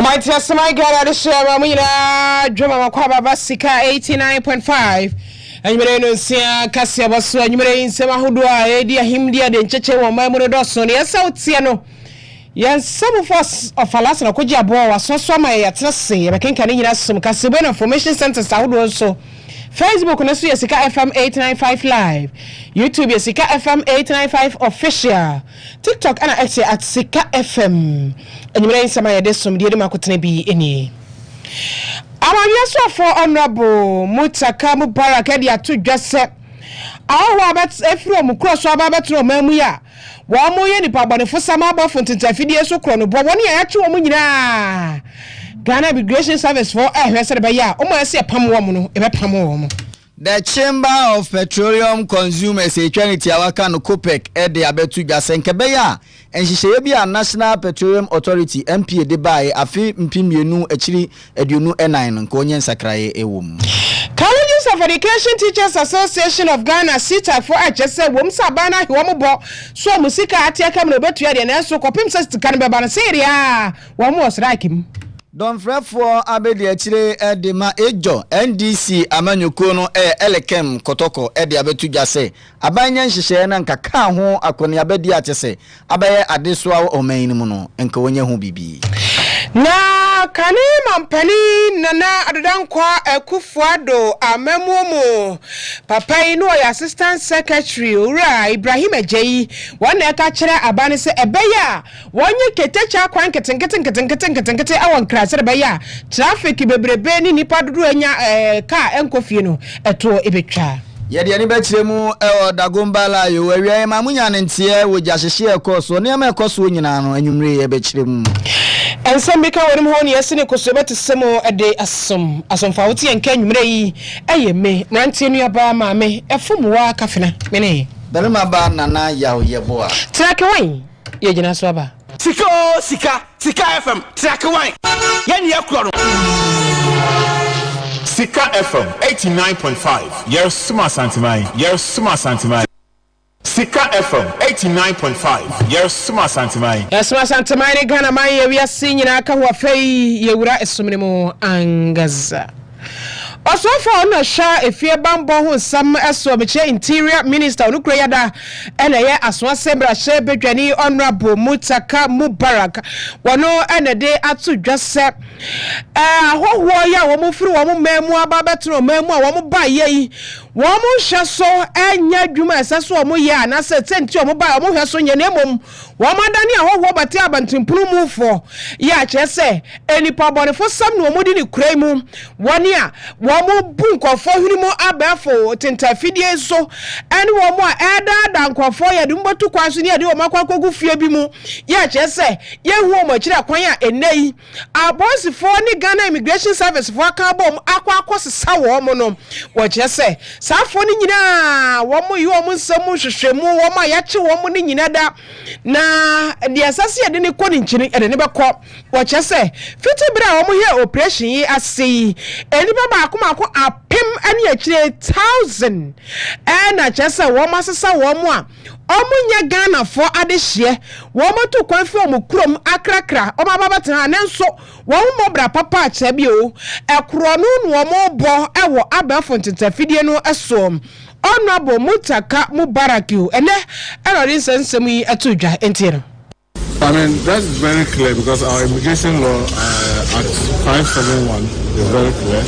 My test my God, I share Mamina, Drama Kwaba Sikka 89.5. And you may see Cassia was when you may in Semahudua, dear him, dear, the Cheche, or my Mudoson, yes, out Siano. Yes, some of us of Alasana Kujabo, so my at Nasi, I can get some Casabana Information Center out also. Facebook on Sikka FM 895 live. YouTube is Sikka FM 895 official. TikTok and actually at Sikka FM. And you may say my address from the Makutane be any. Our yes for Honorable Mutaka Mubarak Edia to just set. Our Roberts Ephraim cross Robertro Memuya. One more yen about for some about from Tafidi so chrono, but 1 year to Muna. Ghana Immigration Service for almost a pam. The Chamber of Petroleum Consumers Eternity Awakano Copec Ede Abetu Gasenkebeya and she say be a National Petroleum Authority MP de by afi mpimienu echiri edunu N9 konyen sakraye ewum. Colleges of Education Teachers Association of Ghana sita for HSA wom sabana hiwomo so musika atiaka mbetu ya de so kopim se kan beba na seria wo mo strike him. Don Frefo abedi achire edema ejo NDC amanyuko no elekem kotoko ede abetu jase abanya nhihye na nkaka ho akoni abedi atese abaye adesoa oman mu no enka wonye ho bibi na kani mampani nana adodankwa ekufuado amemumu papa inu ya assistant secretary ura Ibrahim Ejeyi wona eka kire abane se ebeya wonye ketecha kwan ketenkete awon krasere beya traffic bebrebe ni nipa dudu enya ka enkofie no eto ebetwa yede ani bechire mu dagombala yo wawie mamunya ntie wo jahehye ekoso ne ma ekoso nyina no anwumre ye bechire mu ensembika wonim ho ne yesine kosobeti semo ede asomfa woti enka anwumre yi eyeme mrantie nuaba maame efumuwa kafena mene berima ba nana yawo yeboa trake wan ye gina so aba Sikka FM trake wan ye ne yakro no Sikka FM 89.5. Yes, Suma Santimai. Sikka FM 89.5. Yes, Suma Santimai. Yes, Suma Santimai. Ghana mai we are seeing na aka wa fei yewura esumnemo angaza. Also for na sha efie bambo ho sam eso meche interior minister onukura yada ena ye aswa sembra she bedwani honorable Mutaka Mubarak wono ena de atu dwase ahoho ya wo mu firi wo mu memu ababetro memu a wo mu ba ye wo mu hwe so enya dwuma eseso wo mu ye anase tenti wo mu ba wo mu hwe so nye na emom wo madani ahoho bate abantimpunu mu fo ya chese enipa bonefo sam no mu di ni kurai mu woni a womo bunkofo hunimu abefo tentafidie so ene womo a eda nkofo ye dumbotu kwaso ne ade wo makwakogu fie bi mu ye chese ye hu omo kire kwan a enei abosifo ni Ghana Immigration Service fo aka bom akwakosesa wo mo no wo chese safo ni nyina womo yi womo nsemu hwehwemu womo ya che womo ni nyina da na de asase ade ne koni nchini ede ne bekọ wo chese fiti bra womo he operation yi asei eni baba akoma apem ani akire 1000 na chese wo masesa wo mo a omunya Ghana for adehye wo moto kwan fi omukrom akrakra o baba batan nenso wo mo bra papa ache bi o ekro no no mo bo ewo abafo ntentafidie no eso Honorable Mutaka Mubarak ene erori sensem yi atudwa entino. I mean, that's very clear because our immigration law Act 571 is very clear.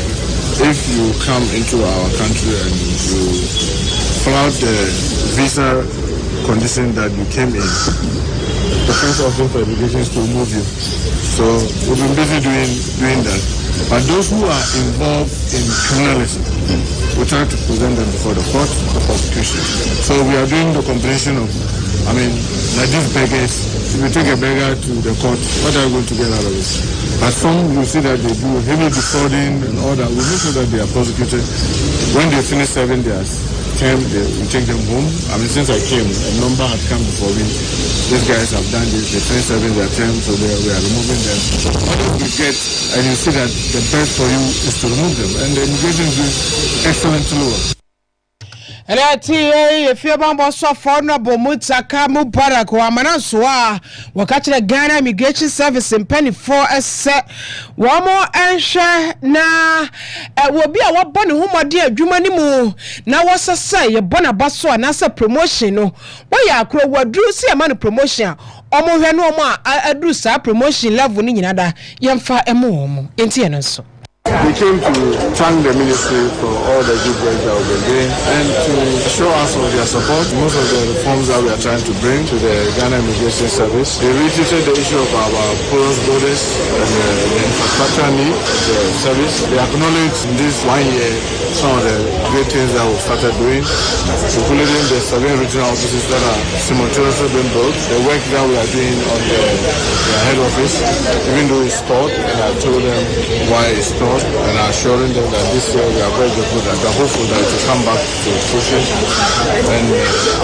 If you come into our country and you flout the visa condition that you came in, the first option for immigration is to remove you. So we've been busy doing that. But those who are involved in criminalism, we try to present them before the court for prosecution. So we are doing the comprehension of, like these beggars. If you take a beggar to the court, what are you going to get out of it? But some you see that they do heavy defrauding and all that. We make sure that they are prosecuted. When they finish serving their term, we take them home. Since I came, a number had come before me. These guys have done this, they finished serving their term, so we are removing them. Others we get, and you see that the best for you is to remove them. And the immigration is doing excellent work. if you're about so honorable Mutaka Mubarak or Manaswa, Wakachina Ghana Immigration Service in Penny 4 set one more and share na will be our bonny whom dear Jumanimu. Now, what's a say a bonabasso and as a promotion? Why are crow what drew see a money promotion? Omo no more I do sa promotion level in another young far a mom in Tianaso. We came to thank the ministry for all the good work that we've been doing and to show us of their support. Most of the reforms that we are trying to bring to the Ghana Immigration Service. They reiterated the issue of our porous borders and the infrastructure need of the service. They acknowledged in this 1 year some of the great things that we started doing, including the 7 regional offices that are simultaneously being built, the work that we are doing on their head office, even though it's stored, and I told them why it's stored. And assuring them that this year we are very grateful and hopeful that it will come back to fruition. And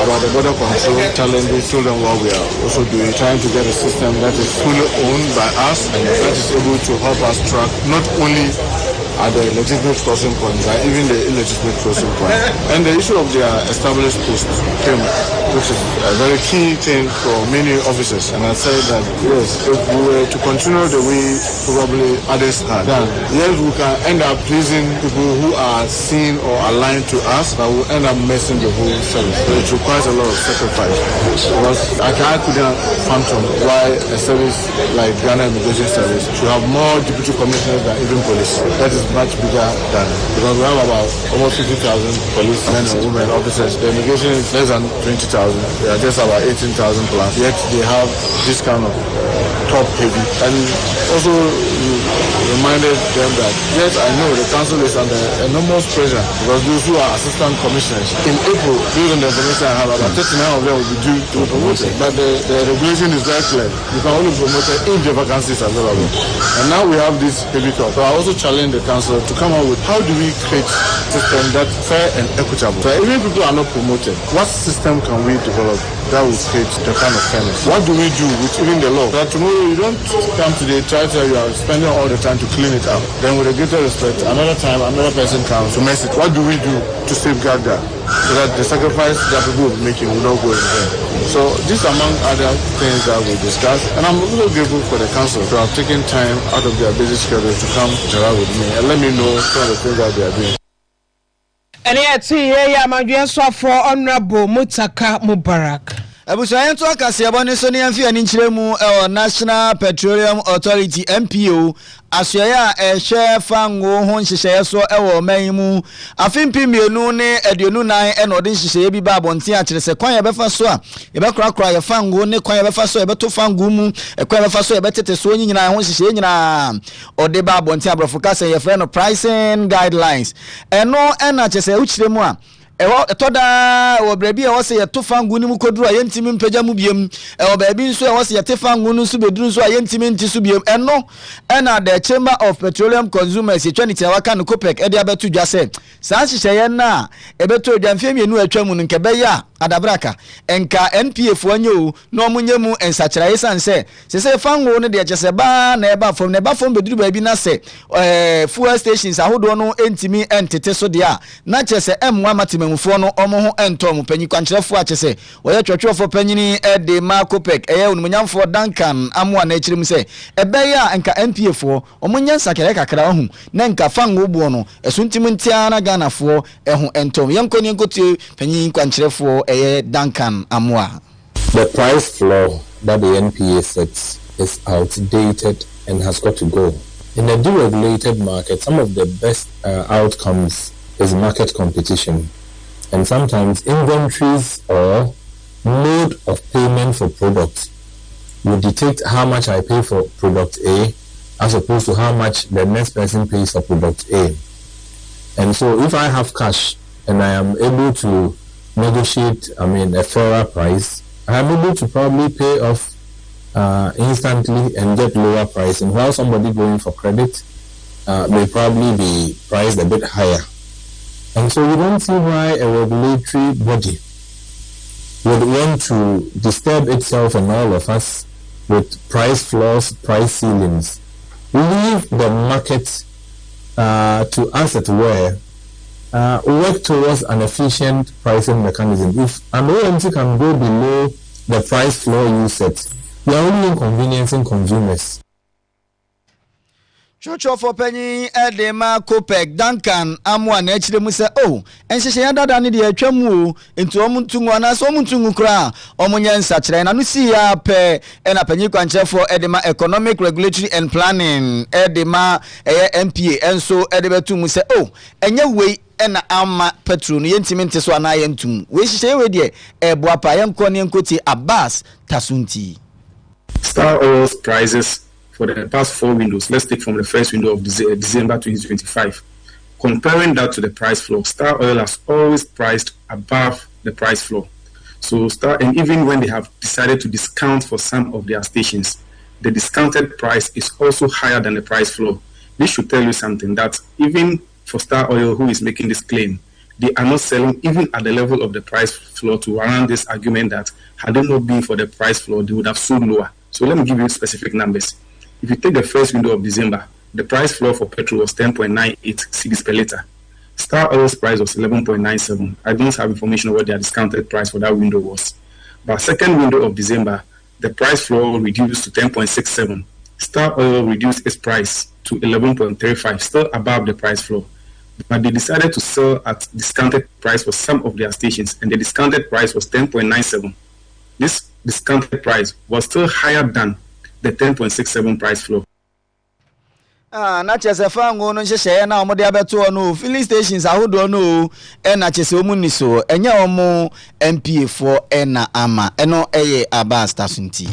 about the border control challenges, told them what we are also doing, trying to get a system that is fully owned by us and that is able to help us track not only at the legitimate crossing points, but even the illegitimate crossing points. And the issue of their established posts came, which is a very key thing for many officers. And I said that, yes, if we were to continue the way probably others are done, yes, we can end up pleasing people who are seen or aligned to us, but we'll end up messing the whole service. So it requires a lot of sacrifice. Because I couldn't fathom why a service like Ghana Immigration Service should have more deputy commissioners than even police. That is much bigger than, because we have about almost 50,000 police men and women officers. The immigration is less than 20,000. They are just about 18,000 plus. Yet they have this kind of top heavy. And also reminded them that, yes, I know the council is under enormous pressure because those who are assistant commissioners, in April, based on the information I have, about 39 of them will be due to be promoted. But the regulation is very clear. You can only promote if the vacancy is available. And now we have this heavy top. So I also challenge the council to come up with how do we create a system that's fair and equitable. So even people are not promoted, what system can we develop that will create the kind of fairness? What do we do with even the law? That tomorrow you don't come today, try to you are spending all the time to clean it up. Then with a greater respect, another time another person comes to mess it. What do we do to safeguard that? So that the sacrifice that people will be making will not go in vain. So this among other things that we discussed, and I'm really grateful for the council to have taken time out of their busy schedule to come interact with me and let me know some of the things that they are doing. And yet, here I'm against for Honorable Mutaka Mubarak. Abusayen to Kase3 so ne amfi ani nkyerɛ mu National Petroleum Authority MPO asoya hwe fango ho nhyehyɛ so man mu afimpi mienu ne aduonu nan e no de nhyehyɛ bi ba abonten a kyerɛ sɛ kwan ya bɛfa so a ye bɛkrakra ya fango ne kwan ya bɛfa so ye bɛto fango mu kwan ya bɛfa so ye bɛtete so nyina ho nhyehyɛ nyina ode ba abonten abrofo ka sɛ ye frɛ no pricing guidelines ɛno ɛna kyerɛ sɛ ukyerɛ mu a ewo etoda wo brebi e wo se yeto fangu ni mu koduru a yentimi mpagya mu biem ewo baabi nso e wo se yete fangu no so beduru nso a yentimi nti so biem eno na the Chamber of Petroleum Consumers etwaniti awaka no COPEC e de abeto dwa se saa hyehyɛ na ebeto dwa mfie mienu atwa mu nke be ya adabraka enka NPF wanyo no omunye mu ensakyerɛ sanse se fangu no de kyese ba na eba fom na eba fom beduru baabi na se fuel stations ahodo no entimi entete so de a na kyese emwa matime mufo no omo ho entom panyi kwankyerefo a kyese woyɛ twetwefo panyini de ma COPEC ɛyɛ onumunyamfo Duncan amoa na ekyirim se ɛbɛyɛ enka NPF omunya nsakere kakra ho na enka fango buo no esuntim ntia na Ghanafo ɛho entom yenkoni nkotie panyi kwankyerefo ɛyɛ Duncan amoa. The price floor that the NPA sets is outdated and has got to go. In a deregulated market, some of the best outcomes is market competition. And sometimes inventories or mode of payment for products will dictate how much I pay for product A as opposed to how much the next person pays for product A. And so if I have cash and I am able to negotiate, a fairer price, I am able to probably pay off instantly and get lower price. And while somebody going for credit may probably be priced a bit higher. And so we don't see why a regulatory body would want to disturb itself and all of us with price floors, price ceilings. Leave the market to, as it were, work towards an efficient pricing mechanism. If an OMT can go below the price floor you set, you are only inconveniencing consumers. Church for penny Edema Kopek Duncan Amwa Nature Musa oh and she had done the Chamu into Omuntunga so Muntungukra Omunyan Satra and Anusia pe and a penny cancher for Edema Economic Regulatory and Planning Edema MPA and so Edema to Musa oh and your way and ama petron yentimenti so na yentum we hye we de eboapa yenkɔ ne nkoti Abbas Tasunti. Star Oil's prices for the past 4 windows, let's take from the first window of December 2025. Comparing that to the price floor, Star Oil has always priced above the price floor. So and even when they have decided to discount for some of their stations, the discounted price is also higher than the price floor. This should tell you something, that even for Star Oil, who is making this claim, they are not selling even at the level of the price floor to warrant this argument that had it not been for the price floor, they would have sold lower. So let me give you specific numbers. If you take the first window of December, the price floor for petrol was 10.98 cedis per liter. Star Oil's price was 11.97. I don't have information on what their discounted price for that window was. But second window of December, the price floor reduced to 10.67. Star Oil reduced its price to 11.35, still above the price floor. But they decided to sell at discounted price for some of their stations, and the discounted price was 10.97. This discounted price was still higher than the 10.67 price floor. Na chese fango no hye na omode abeto no filling stations ahodo no na chese omuni so enye omo MPA for na ama eno eye Abbas Tasunti.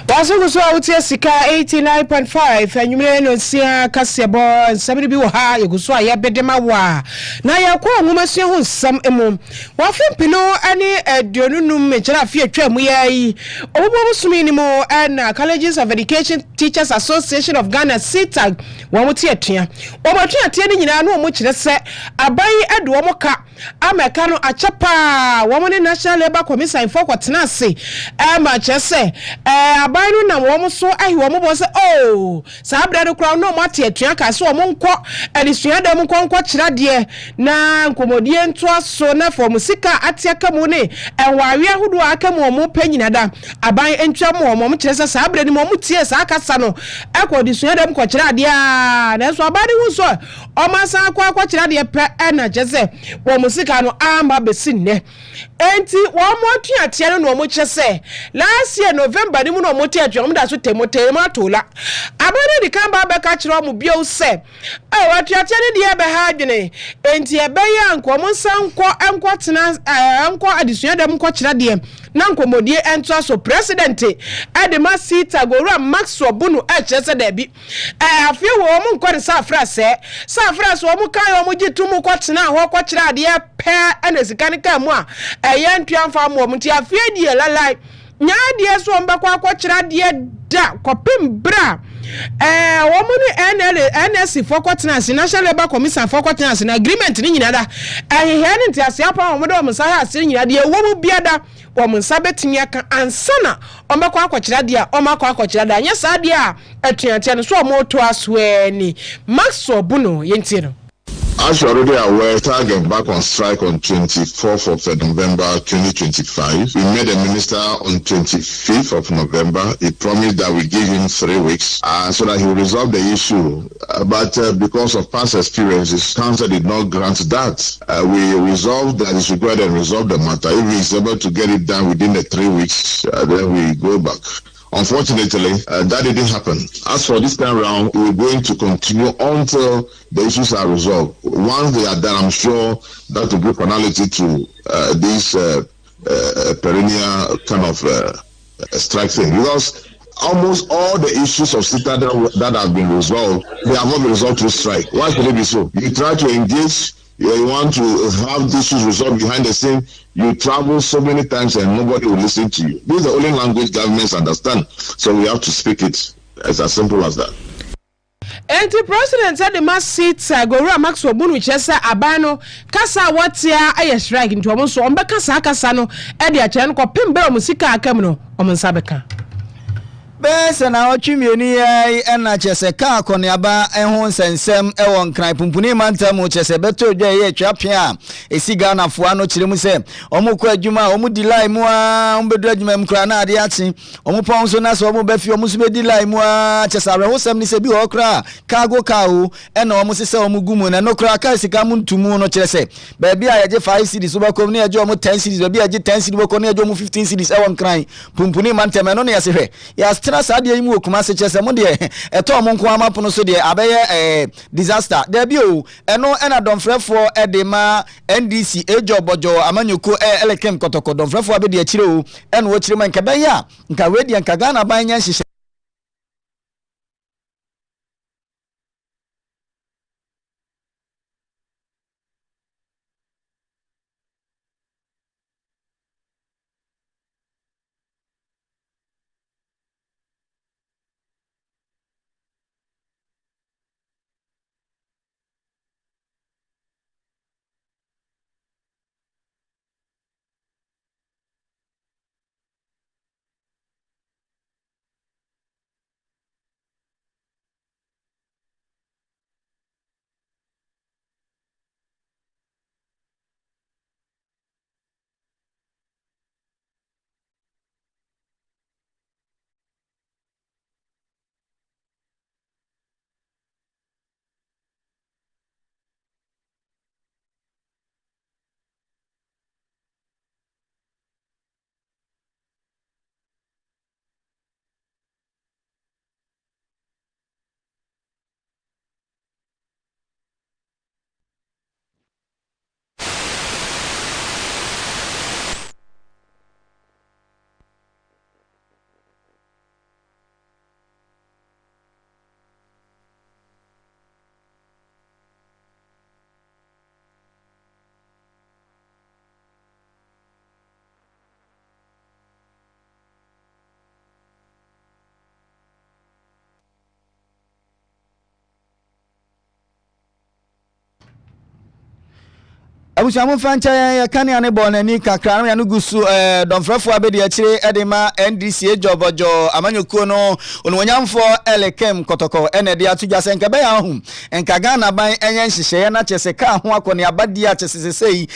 Waso so awutie Sikka 89.5 anyumre no sia kasebo nsabiri bi wo ha yeguso aye bedema wa na yakwa nwumasua ho nsam emu wafempino ani adionunum mechara afie atwam yayi obobo musumi ni mo na Colleges of Education Teachers Association of Ghana SITAG wamuti atua obotu atia ni nyina no omo kire se abai adu omo ka ameka no achapa womone National Labour Commission for kwatenase ma chese abai no na womo so ahi womo bo se oh sabra no kra no mate atua ka se womo nkɔ adisua da mu nkɔ kire de na nkomodie nto aso na for musika atia kamu ne enwawe ahodo aka mu omo panyina da abai entwa mu omo kire se sabra ni omo tie sa akasa no akɔdisua da mu kɔ kire de na so abade hu so omasa akɔ kire de pe na jese wo musika no amba besinne enti wo mo tuatia no mo kyese last year November ni mu no mo tuatia mo da so temote ma tola abade di kan ba be ka kire mo bio se wa tuatia ni de be ha adwene enti e be ya nko mo sanko enko tena enko adisua dem ko kire de na nkomodie ento so president Adema Sita Gowura Max Obunu kyese da bi afie wo mo nko de safra so wo mo kan wo mo gitumu ko tena ho ko kire ade pe ana sikane ka mu a eye ntuamfa mo mo ti afie die lalai nya de so mbekwa ko kire de da kopim bra wo mo ni NSC fokotenase National Labour Commission fokotenase na agreement ni nyina da he ne ntiase apa wo mo do mo sa ha asiri nyina de wo mo biada wo mo nsa betimi aka ansana ombekwa akokira de a omakwa akokira da nya sa de a atuatia no so mo to asweni Max Obuno yentie no. As you're already aware, SAG went back on strike on 24th of November 2025. We met the minister on 25th of November. He promised that we give him 3 weeks so that he will resolve the issue. But because of past experiences, council did not grant that. We resolved that he should go ahead and resolve the matter. If he is able to get it done within the 3 weeks, then we go back. Unfortunately, that didn't happen. As for this time round, we're going to continue until the issues are resolved. Once they are done, I'm sure that will give finality to this perennial kind of strike thing. Because almost all the issues of SITA that have been resolved, they have not been resolved through strike. Why should it be so? You try to engage, you want to have these issues resolved behind the scene, you travel so many times and nobody will listen to you. This is the only language governments understand. So we have to speak it. It's as simple as that. Enti president Adema Sita Gowura Max Obunu kyesa abano kasa watia aye strike nti omo so ombe kasa no e de a kire no kopembe omusika akam no omo nsabeka. Bese na otwimienu ye na chese ka akoniaba ehun sensem ewon kran pumpuni mantam chese beto dwa ye twapia esi Ghana fo ano kiremu se omukọ adwuma omudilai mu a ombedu adwuma mkra na ade achi omupon so na so omubefi omusu bedilai mu a chese arehosem ni se bi okra cargo car ena omusese omugumu na no kra ka sika muntumu no chese ba bia ye 5 cedis obakom na ye 10 cedis ba bia ye 10 cedis obakom na ye 15 cedis ewon kran pumpuni mantam no na ye se hwe ya trasa de yimu okuma se chese mo de eto mo nko amapono so de abeye disaster de bi o eno ena donfrefo edema NDC ejobojo amanyoko elekem kotoko donfrefo abedi akire o eno wo kire man nka ben ya nka wedi nka Ghana ban nya hihye abusamu fancha ya kani ane bonani kakra ya nugusu donfrefo abedi akire edema NDC ejobojo amanyokuo no onwonyamfo elekem kotoko enede atuja senka be ya hu enka Ghana ban enye nhihye na chese ka ho akoni abadi a chese sei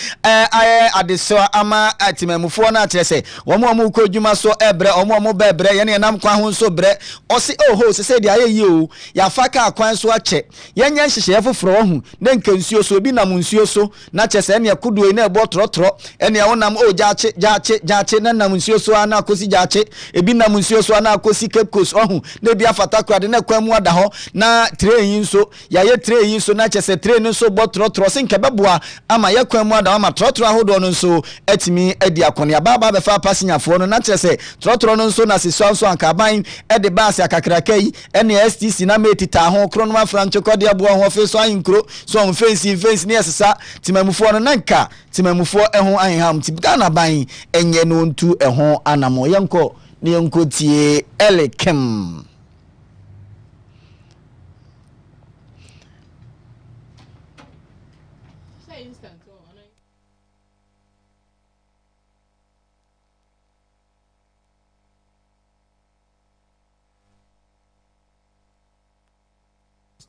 adeso ama atimemufo na chese omo ko dwuma so ebre omo bebre ye ne nam kwa ho so bre osi oho sese de aye yi o ya faka akwan so ache yenye nhihye foforo hu na nka nsuo so bi nam nsuo so na chese ene akudu ene ebo trotro ene wonam o jaache na nam nsuo so ana akosi jaache ebi nam nsuo so ana akosi Cape Coast ohu na bi afata kwade na kwamu ada ho na train so ya ye train so na chese train so bo trotro sinke beboa ama ye kwamu ada ama trotro ahodo no so etimi edi akone ababa be fa pasinyafo no na chese trotro no so na siswa so anka ban ede baase akakrakai ene STC na metita ho kronoma francho kode abo ho fe so ayinkro so on fence ne esesa timamufo no nanka timamufo ehon aham ti Ghana ban enye no ntu ehon anamo yenko ne yenko tie elekem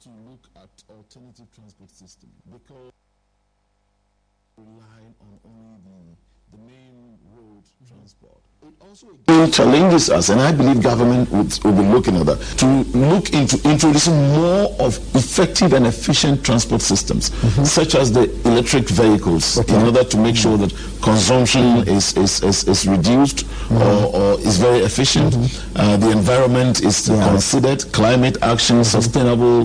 to look at alternative transport system because relying on only the main road transport. It also challenges us, and I believe government will be looking at that, to look into introducing more of effective and efficient transport systems, such as the electric vehicles, in order to make sure that consumption is reduced or is very efficient. The environment is considered, climate action, sustainable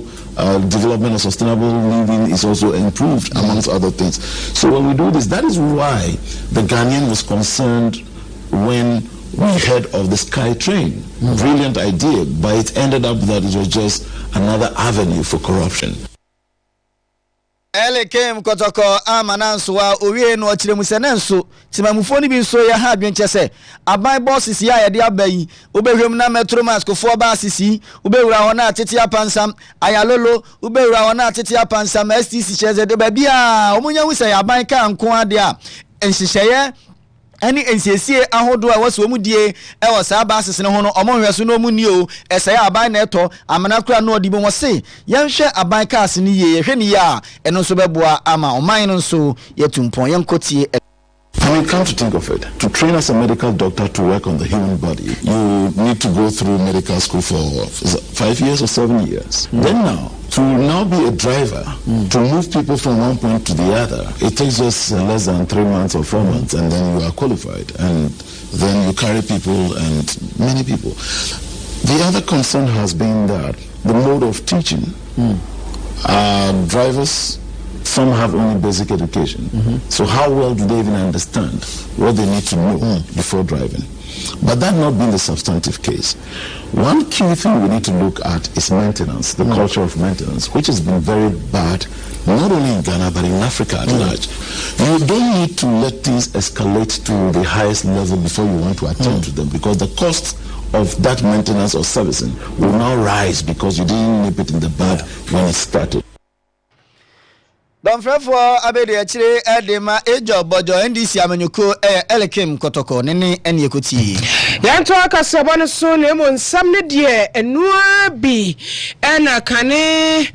development or sustainable living is also improved, amongst other things. So when we do this, that is why the Ghanaian was concerned when we heard of the Sky Train. Brilliant idea, but it ended up that it was just another avenue for corruption. Elekem kotoko amananso wa owie no chiremusenenso timamufoni bi nso ya ha adwenchese aban bosses ya yede abayi obehwem na metromas kofo ba asisi obewura hona atete apansam ayalolo obewura hona atete apansam STC cheze de ba bia omunya wusa ya aban ka nko ade a enhihye ani ensiesie ahodo a waso mu die e wo saa basis ne ho no omonhwe no mu ni o esaya aban na eto amana kura no odibo wo se yenhwe aban cars ni ye hwe ni ya eno so beboa ama oman no so yetumpon yenkotie. When you come to think of it, to train as a medical doctor to work on the human body, you need to go through medical school for 5 years or 7 years. Then now, to now be a driver, to move people from one point to the other, it takes just less than 3 months or 4 months, and then you are qualified. And then you carry people and many people. The other concern has been that the mode of teaching, drivers, some have only basic education. So how well do they even understand what they need to know before driving? But that not being the substantive case. One key thing we need to look at is maintenance, the culture of maintenance, which has been very bad, not only in Ghana, but in Africa at large. You don't need to let things escalate to the highest level before you want to attend to them, because the cost of that maintenance or servicing will now rise because you didn't nip it in the bud when it started. Don Frefo abede achire edema ejo bojo ndc amanyuko elekim kotoko nene ene ekuti yanto akasebo ne so ne mo nsam ne de enua bi ena kane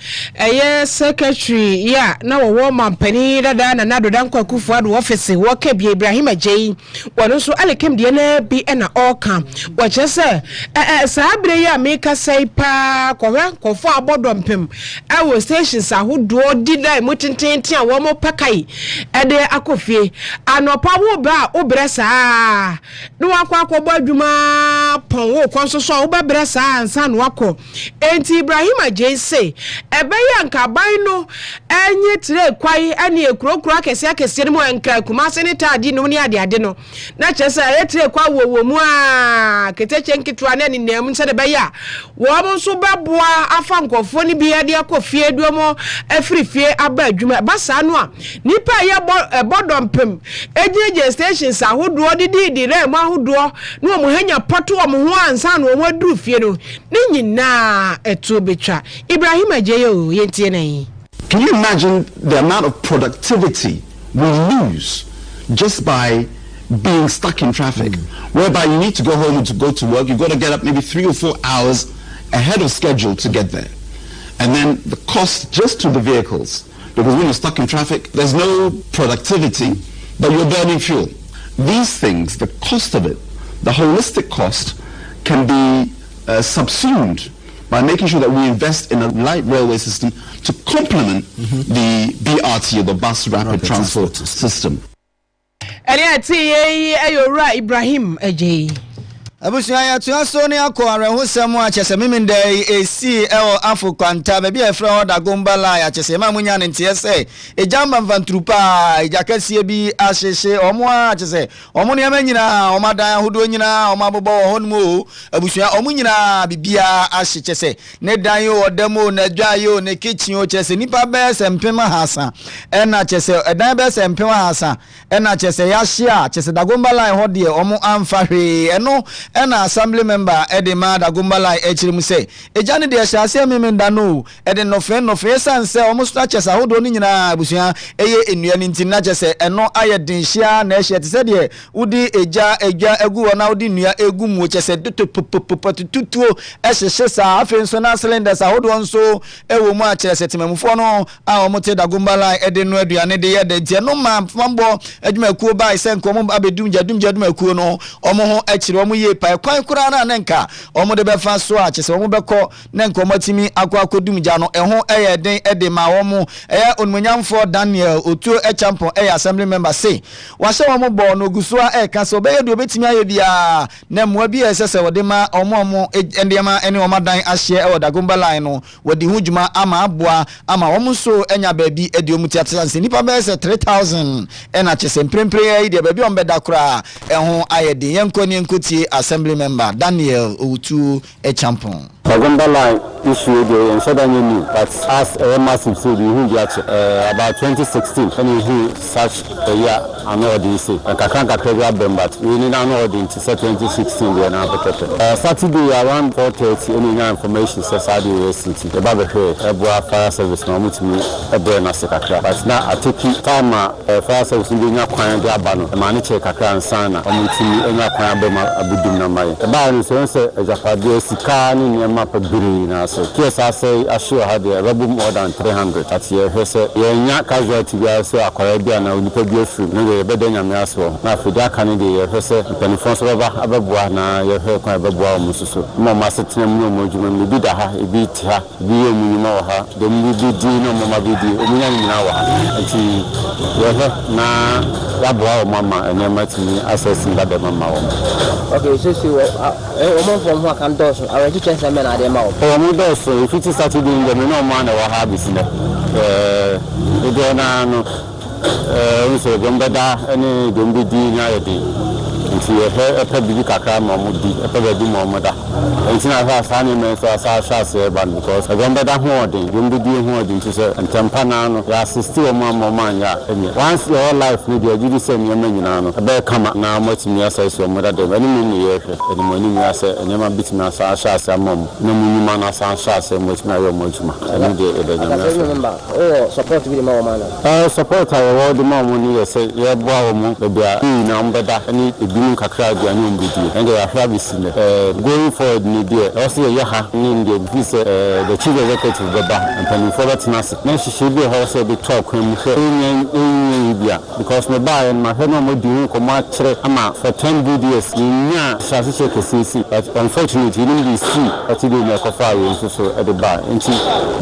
secretary ya na wo mampani dada na nado dan kwakufu ado office wo ka bi Ibrahim Ajay wono so elekim de na bi ena oka wo chese saabre ya meka sai pa kofo abodompem awo stations ahodo dida mutin tintia wo mo pakai ede akofie anopa wo ba obresa no akwa adwuma pon wo konso so wo babresa ansa no akọ enti Ibrahim Ajay say ebe ya nka ban no enye tire kwai ane ekurokuro akese no mo enka kumase ne taadi no ne ade no na chese tire kwa wo mu a keteche nkitwa na ni nem nse de be ya wo mo so beboa afa nkofo ni bi ade akofie duomo afrifie aba adwuma basa no a nipa ya bodompem ejeje stations ahodo didi re mo ahodo no mo hanya pato mo ho ansa no mo aduru fie no ni nyina eto betwa Ibrahim Ajay o yentie nan. Can you imagine the amount of productivity we lose just by being stuck in traffic, whereby you need to go home to go to work, you've got to get up maybe 3 or 4 hours ahead of schedule to get there, and then the cost just to the vehicles, because when you're stuck in traffic there's no productivity but you're burning fuel. These things, the cost of it, the holistic cost, can be subsumed by making sure that we invest in a light railway system to complement the BRT, or the bus rapid transport system. Ibrahim Ajay. Abusia ya tuaso ne akọ arehusem a chese memende esi ewo afokwanta be bia efra oda gombala ya chese ma munya ne ntie se ejamba mvantrupa ejakasie bi ahyehye omo a chese omo ne amanyina omadan ahodo nyina omabobo honmu abusia omo nyina bibia ahye chese ne dan yo odamo na dwayo ne kitchen o chese nipa be sempem hasa ena chese edan be sempem hasa ena chese ya hye chese da gombala ho de omo amfahwe eno ena assembly member edema da gumbala echirim se ejane de hyase memenda no ede nofe sanse omusta chesa hodo ni nyina abusia eye enua ni ntina chese eno aye denhia na ehye te se de udi eja egu wona udi nua egu mu chese tutuo ehye sa afenso na cylinders ahodo nso ewo mu a chese temamufo no a omote da gumbala ede no aduane de ye de tie no mambo adwuma kuo ba ise nko mo abedum adwuma kuo no omo ho echire omo ye pa kwan kura na nenka omo de be fa so a chese omo beko nenka omo timi akodum gya no eho eye den ede ma omo onmunyamfo Daniel otuo champion assembly member say wa se omo bo no guso a ka so be ye de obetimi aye bia na moa bia sese wode ma omo endema ene omo dan ahye e wodagomba line no wodi hudwuma ama aboa ama omo so enya ba bi ede omuti atanse nipa be se 3000 ena chese mprempre ye de ba bi ombeda kura eho aye de yenko ni nkotie assembly member Daniel Otu champion. Agenda line issue and said I knew, but as a massive so about 2016 when he such a year an audience and Kakanka Krega but we need an audience to say 2016 we are now Saturday around 4:30 any information says I do city the Baba here Ebua fire service no to me a burn as a Kakra but now I take time fire service in the Aquan de Abano a man check Kakra and Sana or me to me and Aquan Bema Abudum Namai the Baron says a Japadia Sikani near map of Green. So yes, I say I sure had a rubber more than 300. That's here. He said, "You're casualty. I say I Caribbean now. You pay your food. No, better than me as well. Now for that Canada, he said, "Penny France rubber. Ababwa na your hair quite ababwa mususu. Mama said to me, no more. You may be that ha, be ha, be a minimum ha. The movie no mama be the minimum hour. And she, na rabwa mama and your matini assessing that the mama. Okay, so woman from what can do so. I will teach them at the mouth. So if it is Saturday in the no man or habits in the no so Gombada any Gombi D nti e pe bibi kakra ma mo di e pe ba di mo mo da nti na fa sa ni me so asa sha se ba because agomba da ho odin gombi di ho odin nti se ntempa na no ya assist o mo man ya emi once your life ni dey gidi se nyama nyina no e be kama na mo timi asa so mo da de ani mi ni ye hwe ani mo ni mi asa nyama bitimi asa sha se mom na mo ni ma na asa sha se mo timi ayo mo tuma ani de e be nyama oh support bi ma o man support ayo the mom ni ye se ye bo a mo be bia na mo da ani kakra dia no mbidi and they are having going forward ni dia also ye ha ni dia this the chief executive baba and penny forward tenacity na she should be how say the talk when bia because me buy and my head no mo di ko ma kire ama for 10 good years ni nya Sikka Kase3 but unfortunately ni be see at the na ko fa we so at the bar and she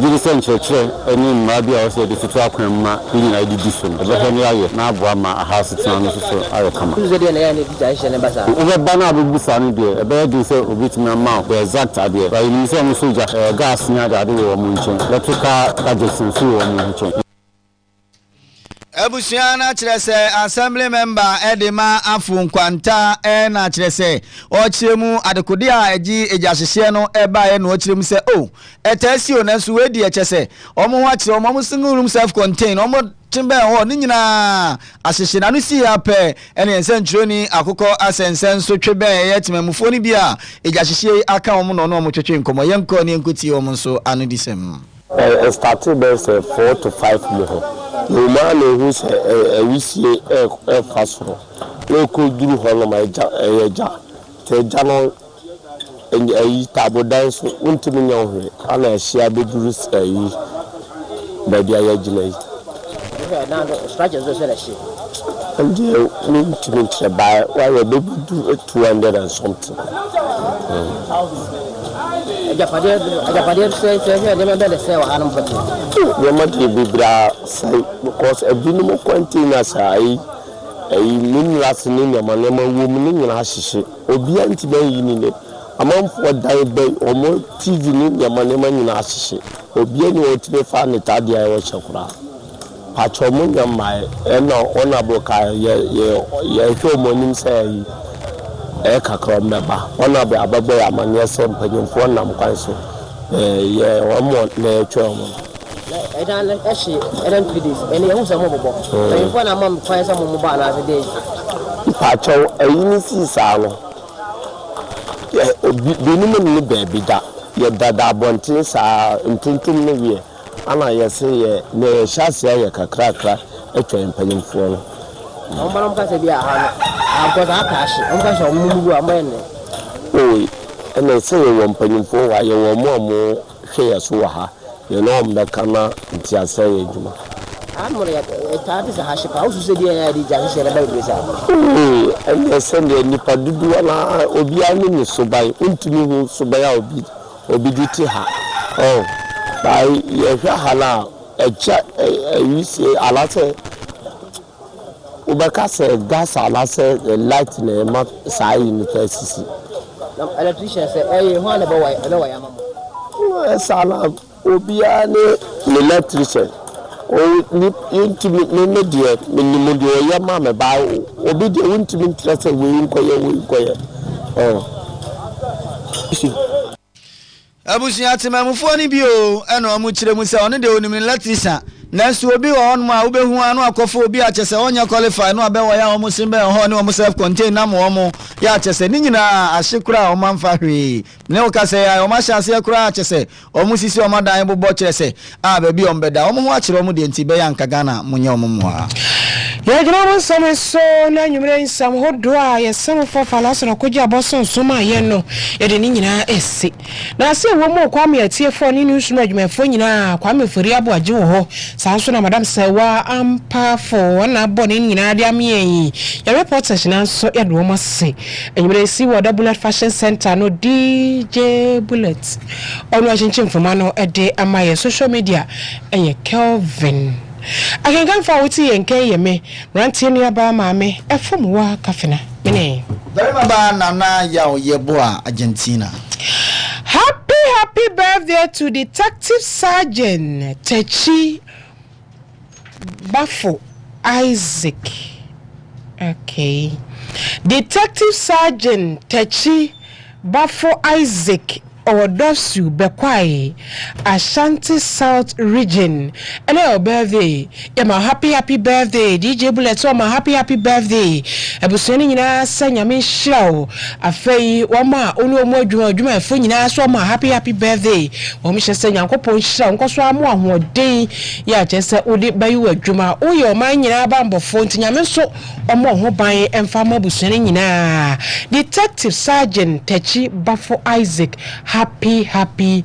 did send church any ma bia also the tutu akwan ma ni na di different the better ni aye na abo ama a house town so aye kama Bana Busani, a bed is a bit my mouth, the exact idea. But in some soldier, gas near the other munching, electrical gadgets and fuel munching. Ebusiana chirese assembly member Edema Afun Kwanta na chirese ochiremu adekodi a eji ejahihye no eba ye no ochiremu se oh etasi onanso wedi echese omo ho achire omo single room self contained omo timbe ho ni nyina ahihye na no si ya pe ene ensentroni akoko asensen so twebe ye timamufo ni bia ejahihye aka omo no no omo twetwe nkomo yenko ni enkuti omo so anu disem started by 4 to 5 million. No man who's we see a fast flow. No could do hollow my jar, Tejano and a table dance into me young, and I share the juice by the Ayajilay. Structures are a ship. And you need to make a buy while a baby do 200 and something. Japadia say they better say what I'm putting. You might be because a minimum containers a mean last name, a man, woman in Hashishi, or be anti bay a month for die bay or more TV in your man in Hashishi, or be any to be found at Tadia or Chakra. Patromon, my honorable car, ye, morning say. Eka member one of the ababo amanya sempanyin fo nam kwan so ye one na etwa edan eshi edan pidis ene ye husa mo bobo e fo na mam kwan sa mo ba na ase dey pacho eyini si sa no ye binum ni be bi da ye dada bontin sa ntuntum ne wie ana ye se ye na ye hyase ye kakrakra etwa empanyin fo no Omanom ka se bia ha no agoda akashi omka so mumugu amene oi ene se wo mpanyimfo wa ye wo mo hwe so wa ha ye no mbe kana ntiase ye djuma amore ya taati se ha shipa usu se dia ya di ja se ba brisa ene se ne nipa dudu na obi ani ni sobai untumi hu sobai obi diti ha oh bai ye hwa hala eja yisi alase Ubaka say gas ala say light na ma sai ni kasisi. Na electrician say eh ho na ba wa ya mama. No sala obia ne electrician. O ni intimi me die ni mo die ya ma me ba obi die intimi interest we nkoye. Oh. abusuya temamufo ni bio eno amu kire mu se ono de onim latisa nanso obi wo ono a obehu anu akofo obi a chese onya qualify no abewo ya omu simbe ho ne omu self contain na mo omu ya chese ni nyina ahyekura o manfa hwe ne o ka se ya o ma hyase kura chese omu sisi o madan bobo chese a ba bi ombeda omu ho akire omu de nti be ya nka Ghana munye omu mo a ya gina mo some so na nyumre nsam hodo a yesem fo falaso na koji aboso nsoma ye no ye de ni nyina esi na se wo mo kwame atie fo ni news no adwuma fo nyina kwame fori abo age wo ho sanso na madam sewa ampa fo na abo ni nyina de amien ya reporters na so ye do mo se enyumre si wo Bullet Fashion Center no DJ Bullet onu a chinchin foma no e de amaye social media enye Kelvin akenkan fa wuti yenken yeme rantie ni aba maame efom wa kafena mene very baba nana ya oyebo a Argentina. Happy birthday to Detective Sergeant Techi Bafo Isaac. Okay, Detective Sergeant Techi Bafo Isaac Odosu Bekwai Ashanti South Region. And your birthday. Yeah, my happy birthday. DJ Bullet, my happy birthday. Ebuseni nyina sanya me show. Afei wama onu mo adwuma efo nyina so my happy birthday. Wo me hye sanya nkopon show nkoso amu ahoden ya chese odi bayu adwuma. Oyo man nyina ba mbofo ntinyame so omo ho ban emfa ma buseni nyina. Detective Sergeant Techi Bafo Isaac. Happy birthday.